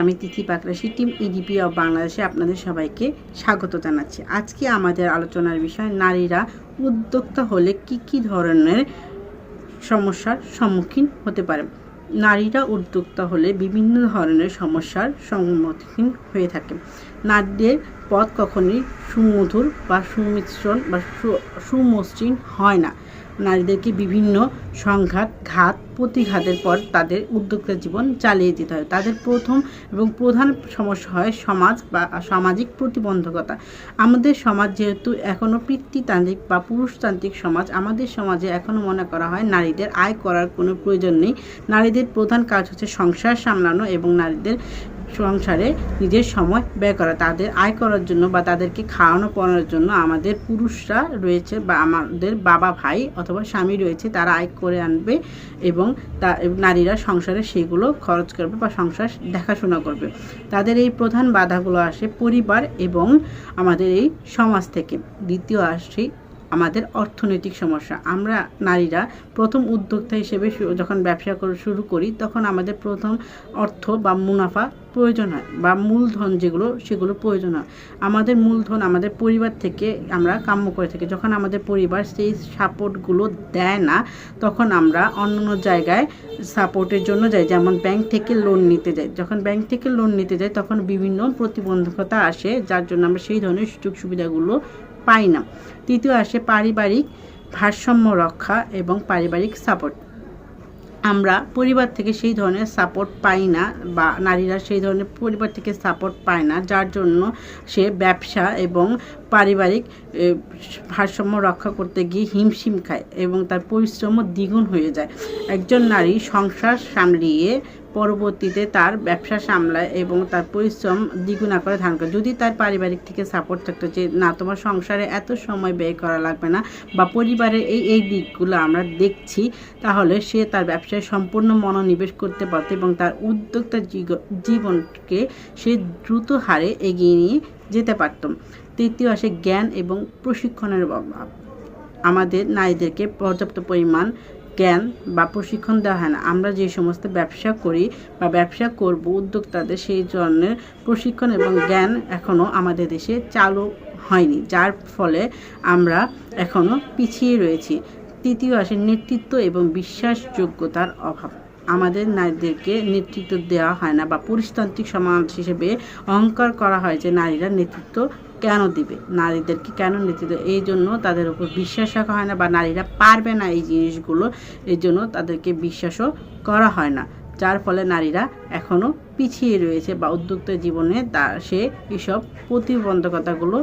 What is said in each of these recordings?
আমি তিথি Pakrashi team EDP of বাংলাদেশে আপনাদের সবাইকে স্বাগত জানাচ্ছি। আজকে আমাদের আলোচনার বিষয় নারীরা উদ্যোক্তা হলে কি ধরনের সমস্যার সম্মুখীন হতে পারে। নারীরা উদ্যোক্তা হলে বিভিন্ন ধরনের সমস্যার সম্মুখীন হয়ে থাকে। নারীদের পথ কখনোই সুমধুর বা সুমিশ্রণ বা সুমসৃণ হয় না। নারীদেরকে বিভিন্ন ঘাত প্রতিঘাতের পর তাদের উদ্যোক্তা জীবন চালিয়ে যেতে হয়। তাদের প্রথম এবং প্রধান সমস্যা হয় সমাজ বা সামাজিক প্রতিবন্ধকতা। আমাদের সমাজ যেহেতু এখনও পিতৃতান্ত্রিক বা পুরুষতান্ত্রিক সমাজ, আমাদের সমাজে এখনও মনে করা হয় নারীদের আয় করার কোনো প্রয়োজন নেই। নারীদের প্রধান কাজ হচ্ছে সংসার সামলানো এবং নারীদের সংসারে নিজের সময় ব্যয় করা। তাদের আয় করার জন্য বা তাদেরকে খাওয়ানো পড়ানোর জন্য আমাদের পুরুষরা রয়েছে বা আমাদের বাবা ভাই অথবা স্বামী রয়েছে, তারা আয় করে আনবে এবং নারীরা সংসারে সেগুলো খরচ করবে বা সংসার দেখাশোনা করবে। তাদের এই প্রধান বাধাগুলো আসে পরিবার এবং আমাদের এই সমাজ থেকে। দ্বিতীয় আসে আমাদের অর্থনৈতিক সমস্যা। আমরা নারীরা প্রথম উদ্যোক্তা হিসেবে যখন ব্যবসা শুরু করি, তখন আমাদের প্রথম অর্থ বা মুনাফা প্রয়োজন হয় বা মূলধন সেগুলো প্রয়োজন হয়। আমাদের মূলধন আমাদের পরিবার থেকে আমরা কাম্য করে থাকি। যখন আমাদের পরিবার সেই সাপোর্টগুলো দেয় না, তখন আমরা অন্য জায়গায় সাপোর্টের জন্য যাই, যেমন ব্যাংক থেকে লোন নিতে যাই। যখন ব্যাংক থেকে লোন নিতে যাই তখন বিভিন্ন প্রতিবন্ধকতা আসে, যার জন্য আমরা সেই ধরনের সুযোগ সুবিধাগুলো পাই না। তৃতীয় আসে পারিবারিক ভারসাম্য রক্ষা এবং পারিবারিক সাপোর্ট। আমরা পরিবার থেকে সেই ধরনের সাপোর্ট পাই না বা নারীরা সেই ধরনের পরিবার থেকে সাপোর্ট পায় না, যার জন্য সে ব্যবসা এবং পারিবারিক ভারসাম্য রক্ষা করতে গিয়ে হিমশিম খায় এবং তার পরিশ্রমও দ্বিগুণ হয়ে যায়। একজন নারী সংসার সামলিয়ে পরবর্তীতে তার ব্যবসা সামলায় এবং তার পরিশ্রম দ্বিগুণ আকারে ধারণ করে। যদি তার পারিবারিক থেকে সাপোর্ট থাকতো যে না, তোমার সংসারে এত সময় ব্যয় করা লাগবে না বা পরিবারের এই দিকগুলো আমরা দেখছি, তাহলে সে তার ব্যবসায় সম্পূর্ণ মনোনিবেশ করতে পারত এবং তার উদ্যোক্তা জীবনকে সে দ্রুত হারে এগিয়ে নিয়ে যেতে পারত। তৃতীয় আসে জ্ঞান এবং প্রশিক্ষণের অভাব। আমাদের নারীদেরকে পর্যাপ্ত পরিমাণ জ্ঞান বা প্রশিক্ষণ দেওয়া হয় না। আমরা যে সমস্ত ব্যবসা করি বা ব্যবসা করব উদ্যোক্তাদের, সেই ধরনের প্রশিক্ষণ এবং জ্ঞান এখনও আমাদের দেশে চালু হয়নি, যার ফলে আমরা এখনও পিছিয়ে রয়েছি। তৃতীয় আসে নেতৃত্ব এবং বিশ্বাসযোগ্যতার অভাব। আমাদের নারীদেরকে নেতৃত্ব দেওয়া হয় না বা পুরুষতান্ত্রিক সমাজ হিসেবে অহংকার করা হয় যে নারীরা নেতৃত্ব কেন দিবে, নারীদেরকে কেন নেতৃত্ব, এই জন্য তাদের উপর বিশ্বাস রাখা হয় না বা নারীরা পারবে না এই জিনিসগুলো, এই জন্য তাদেরকে বিশ্বাসও করা হয় না, যার ফলে নারীরা এখনও পিছিয়ে রয়েছে বা উদ্যোক্তা জীবনে সে এসব প্রতিবন্ধকতাগুলো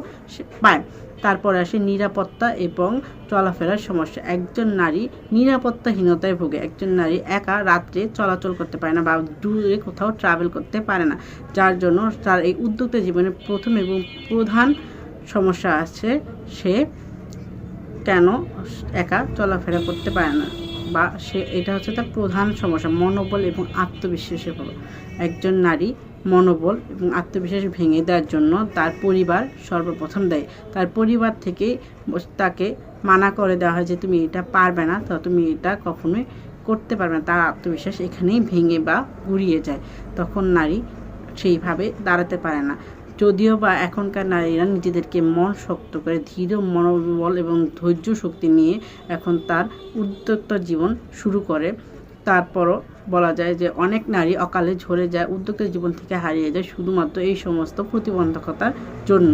পায়। তারপরে আসে নিরাপত্তা এবং চলাফেরার সমস্যা। একজন নারী নিরাপত্তাহীনতায় ভোগে। একজন নারী একা রাত্রে চলাচল করতে পারে না বা দূরে কোথাও ট্রাভেল করতে পারে না, যার জন্য তার এই উদ্যোক্তা জীবনের প্রথম এবং প্রধান সমস্যা আছে, সে কেন একা চলাফেরা করতে পারে না বা এটা হচ্ছে তার প্রধান সমস্যা। মনোবল এবং আত্মবিশ্বাসের অভাব। একজন নারী মনোবল এবং আত্মবিশ্বাস ভেঙে দেওয়ার জন্য তার পরিবার সর্বপ্রথম দেয়। তার পরিবার থেকে তাকে মানা করে দেওয়া হয় যে তুমি এটা পারবে না, তো তুমি এটা কখনোই করতে পারবে না। তার আত্মবিশ্বাস এখানেই ভেঙে বা গুঁড়িয়ে যায়, তখন নারী সেইভাবে দাঁড়াতে পারে না। যদিও বা এখনকার নারীরা নিজেদেরকে মন শক্ত করে ধীর মনোবল এবং ধৈর্য শক্তি নিয়ে এখন তার উদ্যোক্তা জীবন শুরু করে, তারপরও বলা যায় যে অনেক নারী অকালে ঝরে যায়, উদ্যোক্তা জীবন থেকে হারিয়ে যায় শুধুমাত্র এই সমস্ত প্রতিবন্ধকতার জন্য।